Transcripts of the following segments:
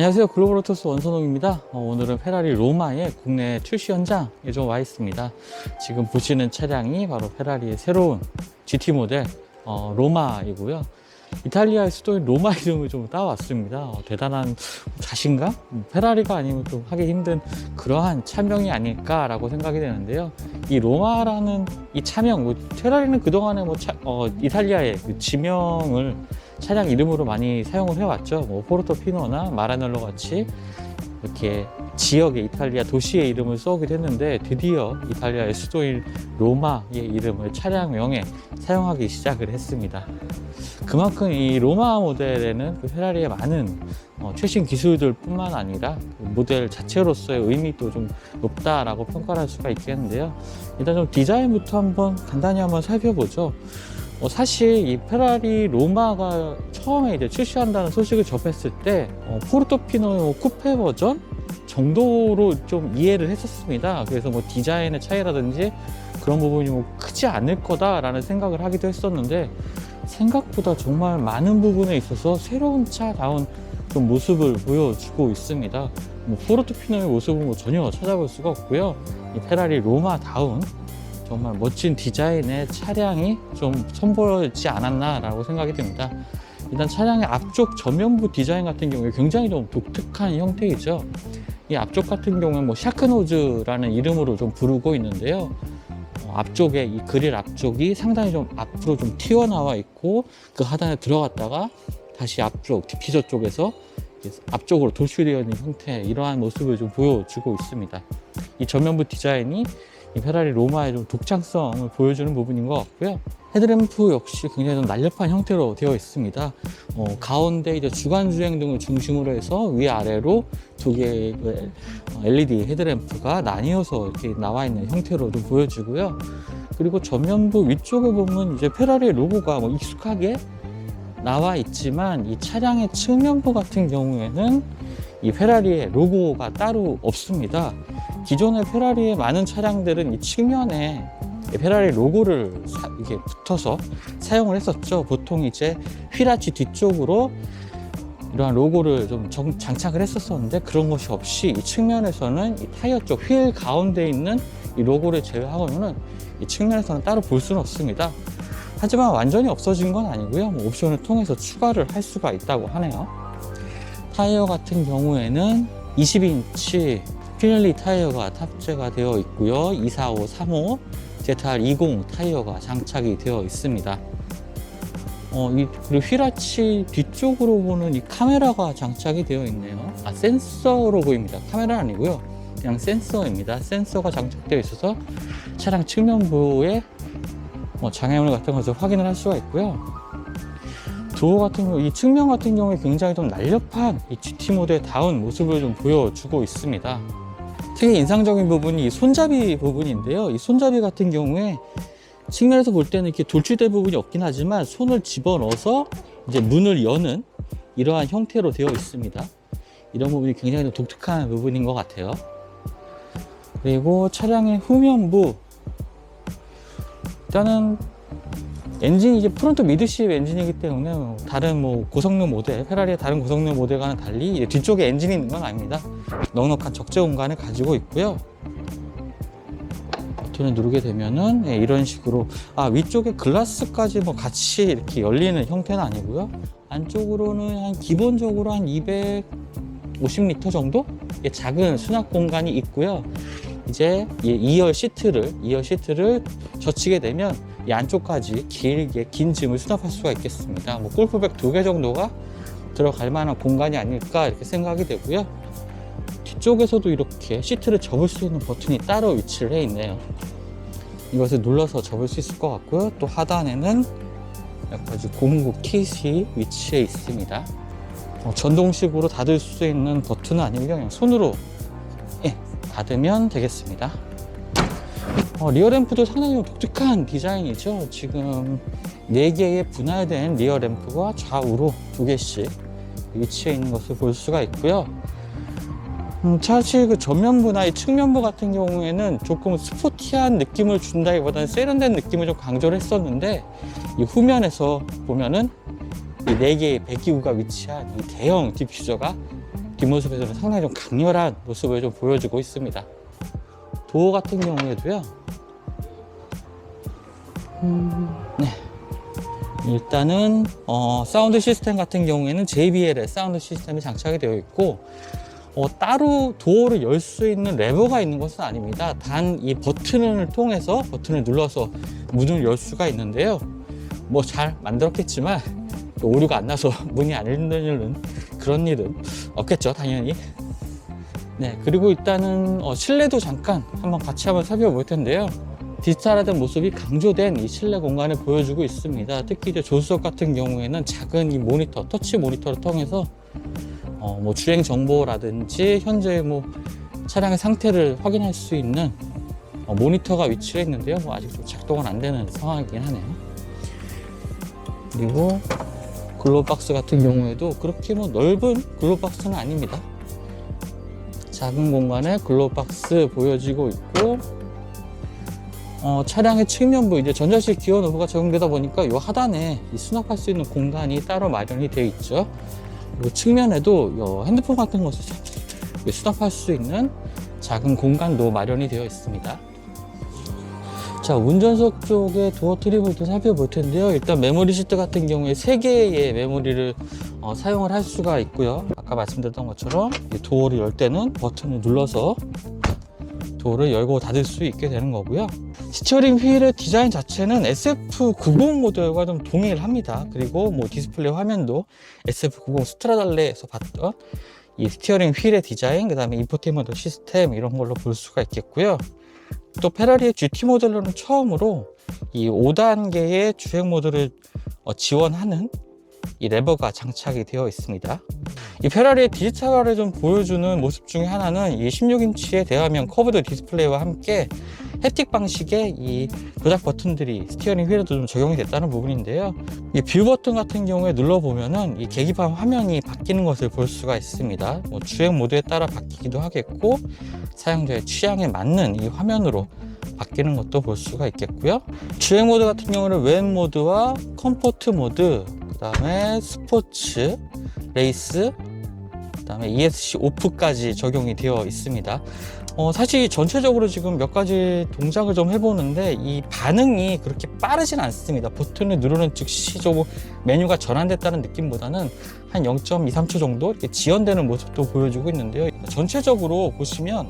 안녕하세요. 글로벌오토스 원선홍입니다. 오늘은 페라리 로마의 국내 출시 현장에 좀 와 있습니다. 지금 보시는 차량이 바로 페라리의 새로운 GT 모델 로마이고요. 이탈리아의 수도인 로마 이름을 좀 따왔습니다. 대단한 자신감? 페라리가 아니면 좀 하기 힘든 그러한 차명이 아닐까라고 생각이 되는데요. 이 로마라는 이 차명, 페라리는 그동안에 이탈리아의 그 지명을 차량 이름으로 많이 사용을 해왔죠. 포르토피노나 마라넬로 같이 이렇게 지역의 이탈리아 도시의 이름을 써오기도 했는데, 드디어 이탈리아의 수도인 로마의 이름을 차량명에 사용하기 시작을 했습니다. 그만큼 이 로마 모델에는 그 페라리의 많은 최신 기술들 뿐만 아니라 그 모델 자체로서의 의미도 좀 높다라고 평가를 할 수가 있겠는데요. 일단 좀 디자인부터 한번 간단히 살펴보죠. 사실 이 페라리 로마가 처음에 이제 출시한다는 소식을 접했을 때 포르토피노의 쿠페 버전 정도로 좀 이해를 했었습니다. 그래서 디자인의 차이라든지 그런 부분이 크지 않을 거다라는 생각을 하기도 했었는데, 생각보다 정말 많은 부분에 있어서 새로운 차다운 좀 모습을 보여주고 있습니다. 포르토피노의 모습은 전혀 찾아볼 수가 없고요. 이 페라리 로마다운 정말 멋진 디자인의 차량이 좀 선보이지 않았나라고 생각이 듭니다. 일단 차량의 앞쪽 전면부 디자인 같은 경우에 굉장히 좀 독특한 형태이죠. 이 앞쪽 같은 경우에 샤크노즈라는 이름으로 좀 부르고 있는데요. 앞쪽에 이 그릴 앞쪽이 상당히 좀 앞으로 좀 튀어나와 있고, 그 하단에 들어갔다가 다시 앞쪽 디퓨저 쪽에서 앞쪽으로 돌출되어 있는 형태, 이러한 모습을 좀 보여주고 있습니다. 이 전면부 디자인이 이 페라리 로마의 좀 독창성을 보여주는 부분인 것 같고요. 헤드램프 역시 굉장히 좀 날렵한 형태로 되어 있습니다. 가운데 이제 주간 주행등을 중심으로 해서 위아래로 두 개의 LED 헤드램프가 나뉘어서 이렇게 나와 있는 형태로 좀 보여지고요. 그리고 전면부 위쪽에 보면 이제 페라리의 로고가 익숙하게 나와 있지만, 이 차량의 측면부 같은 경우에는 이 페라리의 로고가 따로 없습니다. 기존의 페라리의 많은 차량들은 이 측면에 페라리 로고를 이렇게 붙어서 사용을 했었죠. 보통 이제 휠아치 뒤쪽으로 이러한 로고를 좀 장착을 했었는데, 그런 것이 없이 이 측면에서는 이 타이어 쪽 휠 가운데 있는 이 로고를 제외하고는 이 측면에서는 따로 볼 수는 없습니다. 하지만 완전히 없어진 건 아니고요. 옵션을 통해서 추가를 할 수가 있다고 하네요. 타이어 같은 경우에는 22인치 피렐리 타이어가 탑재가 되어 있고요. 245, 35, ZR20 타이어가 장착이 되어 있습니다. 그리고 휠아치 뒤쪽으로 보는 이 카메라가 장착이 되어 있네요. 센서로 보입니다. 카메라는 아니고요. 그냥 센서입니다. 센서가 장착되어 있어서 차량 측면부에 장애물 같은 것을 확인을 할 수가 있고요. 도어 같은 경우, 이 측면 같은 경우에 굉장히 좀 날렵한 이 GT 모델의 다운 모습을 좀 보여주고 있습니다. 특히 인상적인 부분이 이 손잡이 부분인데요. 이 손잡이 같은 경우에 측면에서 볼 때는 이렇게 돌출된 부분이 없긴 하지만, 손을 집어넣어서 이제 문을 여는 이러한 형태로 되어 있습니다. 이런 부분이 굉장히 좀 독특한 부분인 것 같아요. 그리고 차량의 후면부, 일단은 엔진이 이제 프론트 미드십 엔진이기 때문에 다른 고성능 모델, 페라리의 다른 고성능 모델과는 달리 뒤쪽에 엔진이 있는 건 아닙니다. 넉넉한 적재 공간을 가지고 있고요. 버튼을 누르게 되면은 이런 식으로 위쪽에 글라스까지 같이 이렇게 열리는 형태는 아니고요. 안쪽으로는 기본적으로 한 250리터 정도 작은 수납 공간이 있고요. 이제 2열 시트를 젖히게 되면 이 안쪽까지 길게 긴 짐을 수납할 수가 있겠습니다. 골프백 2개 정도가 들어갈 만한 공간이 아닐까 이렇게 생각이 되고요. 뒤쪽에서도 이렇게 시트를 접을 수 있는 버튼이 따로 위치를 해 있네요. 이것을 눌러서 접을 수 있을 것 같고요. 또 하단에는 여기까지 고무고 킷이 위치해 있습니다. 전동식으로 닫을 수 있는 버튼은 아니고요. 그냥 손으로 닫으면 되겠습니다. 리어램프도 상당히 독특한 디자인이죠. 지금 4개의 분할된 리어램프가 좌우로 2개씩 위치해 있는 것을 볼 수가 있고요. 사실 그 전면부나 이 측면부 같은 경우에는 조금 스포티한 느낌을 준다기보다는 세련된 느낌을 좀 강조를 했었는데, 이 후면에서 보면은 이 4개의 배기구가 위치한 이 대형 디퓨저가 뒷모습에서는 상당히 좀 강렬한 모습을 좀 보여주고 있습니다. 도어 같은 경우에도요, 네. 일단은 사운드 시스템 같은 경우에는 JBL의 사운드 시스템이 장착이 되어 있고, 따로 도어를 열 수 있는 레버가 있는 것은 아닙니다. 단 이 버튼을 통해서 버튼을 눌러서 문을 열 수가 있는데요, 뭐 잘 만들었겠지만 오류가 안 나서 문이 안 열리는 그런 일은 없겠죠, 당연히. 네, 그리고 일단은 실내도 잠깐 한번 같이 한번 살펴볼 텐데요, 디지털화된 모습이 강조된 이 실내 공간을 보여주고 있습니다. 특히 이제 조수석 같은 경우에는 작은 이 모니터, 터치 모니터를 통해서 뭐 주행 정보라든지 현재 뭐 차량의 상태를 확인할 수 있는 모니터가 위치해 있는데요, 뭐 아직 좀 작동은 안 되는 상황이긴 하네요. 그리고 글로박스 같은 경우에도 그렇게 뭐 넓은 글로박스는 아닙니다. 작은 공간에 글로박스 보여지고 있고, 차량의 측면부, 이제 전자식 기어 노브가 적용되다 보니까 이 하단에 이 수납할 수 있는 공간이 따로 마련이 되어 있죠. 그리고 측면에도 핸드폰 같은 것을 수납할 수 있는 작은 공간도 마련이 되어 있습니다. 자, 운전석 쪽에 도어 트림을 또 살펴볼 텐데요, 일단 메모리 시트 같은 경우에 3개의 메모리를 사용을 할 수가 있고요. 아까 말씀드렸던 것처럼 이 도어를 열 때는 버튼을 눌러서 도어를 열고 닫을 수 있게 되는 거고요. 스티어링 휠의 디자인 자체는 SF90 모델과 좀 동일합니다. 그리고 뭐 디스플레이 화면도 SF90 스트라달레에서 봤던 이 스티어링 휠의 디자인, 그 다음에 인포테인먼트 시스템, 이런 걸로 볼 수가 있겠고요. 또 페라리의 GT 모델로는 처음으로 이 5단계의 주행 모드를 지원하는 이 레버가 장착이 되어 있습니다. 이 페라리의 디지털화를 좀 보여주는 모습 중에 하나는 이 16인치의 대화면 커브드 디스플레이와 함께 햅틱 방식의 이 조작 버튼들이 스티어링 휠에도 좀 적용이 됐다는 부분인데요, 이 뷰 버튼 같은 경우에 눌러보면은 이 계기판 화면이 바뀌는 것을 볼 수가 있습니다. 뭐 주행 모드에 따라 바뀌기도 하겠고, 사용자의 취향에 맞는 이 화면으로 바뀌는 것도 볼 수가 있겠고요. 주행 모드 같은 경우는 웬 모드와 컴포트 모드, 그 다음에 스포츠, 레이스, 그 다음에 ESC 오프까지 적용이 되어 있습니다. 사실 전체적으로 지금 몇 가지 동작을 좀 해보는데 이 반응이 그렇게 빠르진 않습니다. 버튼을 누르는 즉시 좀 메뉴가 전환됐다는 느낌보다는 한 0.2, 3초 정도 이렇게 지연되는 모습도 보여주고 있는데요, 전체적으로 보시면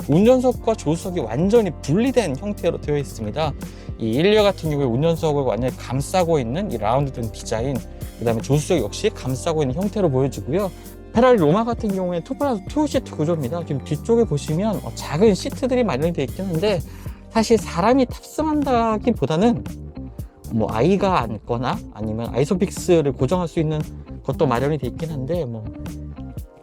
운전석과 조수석이 완전히 분리된 형태로 되어 있습니다. 이 1열 같은 경우에 운전석을 완전히 감싸고 있는 이 라운드된 디자인, 그 다음에 조수석 역시 감싸고 있는 형태로 보여지고요. 페라리 로마 같은 경우에 2+2 시트 구조입니다. 지금 뒤쪽에 보시면 작은 시트들이 마련이 되어 있긴 한데, 사실 사람이 탑승한다기보다는 뭐 아이가 앉거나 아니면 아이소픽스를 고정할 수 있는 것도 마련이 되어 있긴 한데, 뭐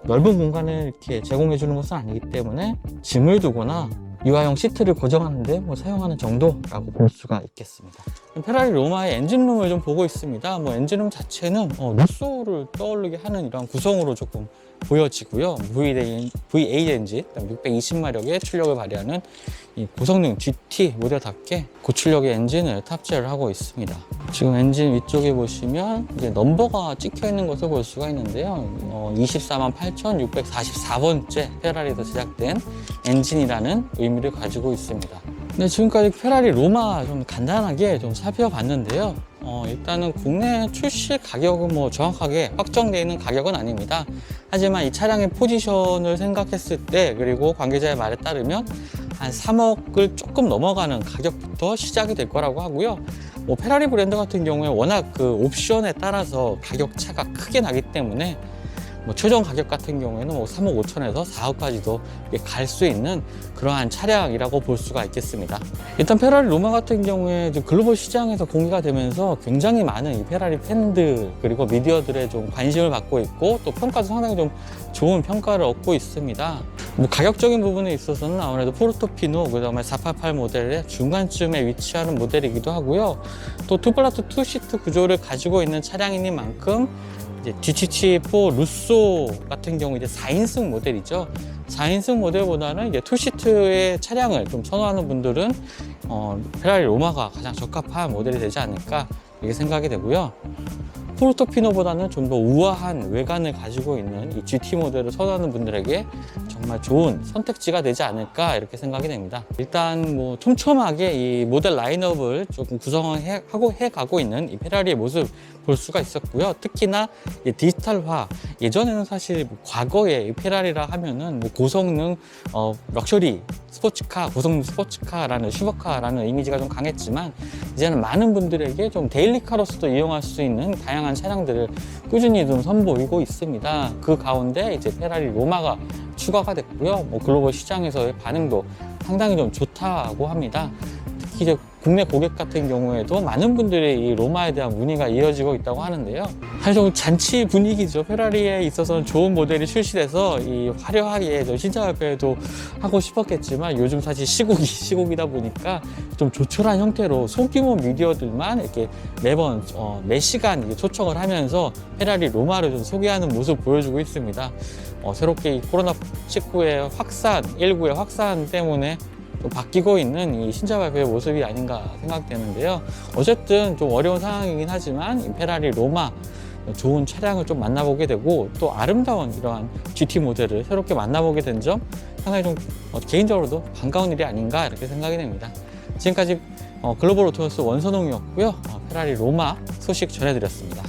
넓은 공간을 이렇게 제공해 주는 것은 아니기 때문에 짐을 두거나 유아용 시트를 고정하는데 뭐 사용하는 정도라고 볼 수가 있겠습니다. 페라리 로마의 엔진룸을 좀 보고 있습니다. 뭐 엔진룸 자체는 루쏘를 떠오르게 하는 이런 구성으로 조금 보여지고요. V8 엔진, 620마력의 출력을 발휘하는 이 고성능 GT 모델답게 고출력의 엔진을 탑재를 하고 있습니다. 지금 엔진 위쪽에 보시면 이제 넘버가 찍혀 있는 것을 볼 수가 있는데요, 248,644번째 페라리에서 제작된 엔진이라는 의미를 가지고 있습니다. 네, 지금까지 페라리 로마 좀 간단하게 좀 살펴봤는데요, 일단은 국내 출시 가격은 뭐 정확하게 확정되어 있는 가격은 아닙니다. 하지만 이 차량의 포지션을 생각했을 때, 그리고 관계자의 말에 따르면 한 3억을 조금 넘어가는 가격부터 시작이 될 거라고 하고요. 뭐 페라리 브랜드 같은 경우에 워낙 그 옵션에 따라서 가격 차가 크게 나기 때문에 뭐 최종 가격 같은 경우에는 뭐 3억 5천에서 4억까지도 갈 수 있는 그러한 차량이라고 볼 수가 있겠습니다. 일단 페라리 로마 같은 경우에 글로벌 시장에서 공개가 되면서 굉장히 많은 이 페라리 팬들 그리고 미디어들의 좀 관심을 받고 있고, 또 평가도 상당히 좀 좋은 평가를 얻고 있습니다. 뭐 가격적인 부분에 있어서는 아무래도 포르토피노, 그 다음에 488 모델의 중간쯤에 위치하는 모델이기도 하고요. 또 2+2 시트 구조를 가지고 있는 차량이니만큼 이제 GT4 루쏘 같은 경우 이제 4인승 모델이죠. 4인승 모델보다는 이제 2시트의 차량을 좀 선호하는 분들은 페라리 로마가 가장 적합한 모델이 되지 않을까 이렇게 생각이 되고요. 포르토피노보다는 좀 더 우아한 외관을 가지고 있는 이 GT 모델을 선호하는 분들에게 정말 좋은 선택지가 되지 않을까 이렇게 생각이 됩니다. 일단 뭐 촘촘하게 이 모델 라인업을 조금 구성하고 해가고 있는 이 페라리의 모습 볼 수가 있었고요. 특히나 이 디지털화, 예전에는 사실 뭐 과거에 이 페라리라 하면은 뭐 고성능 럭셔리 스포츠카, 고성능 스포츠카라는 슈퍼카라는 이미지가 좀 강했지만, 이제는 많은 분들에게 좀 데일리카로서도 이용할 수 있는 다양한 차량들을 꾸준히 좀 선보이고 있습니다. 그 가운데 이제 페라리 로마가 추가가 됐고요. 뭐 글로벌 시장에서의 반응도 상당히 좀 좋다고 합니다. 특히 이제 국내 고객 같은 경우에도 많은 분들이 이 로마에 대한 문의가 이어지고 있다고 하는데요. 사실 좀 잔치 분위기죠. 페라리에 있어서는 좋은 모델이 출시돼서 이 화려하게 좀 신차 발표회도 하고 싶었겠지만, 요즘 사실 시국이다 보니까 좀 조촐한 형태로 소규모 미디어들만 이렇게 매번 매 시간 초청을 하면서 페라리 로마를 좀 소개하는 모습 보여주고 있습니다. 새롭게 이 코로나19의 확산, 19의 확산 때문에 또 바뀌고 있는 이 신차 발표의 모습이 아닌가 생각되는데요. 어쨌든 좀 어려운 상황이긴 하지만 이 페라리 로마, 좋은 차량을 좀 만나보게 되고 또 아름다운 이러한 GT 모델을 새롭게 만나보게 된 점 상당히 좀 개인적으로도 반가운 일이 아닌가 이렇게 생각이 됩니다. 지금까지 글로벌 오토뉴스 원선홍이었고요. 페라리 로마 소식 전해드렸습니다.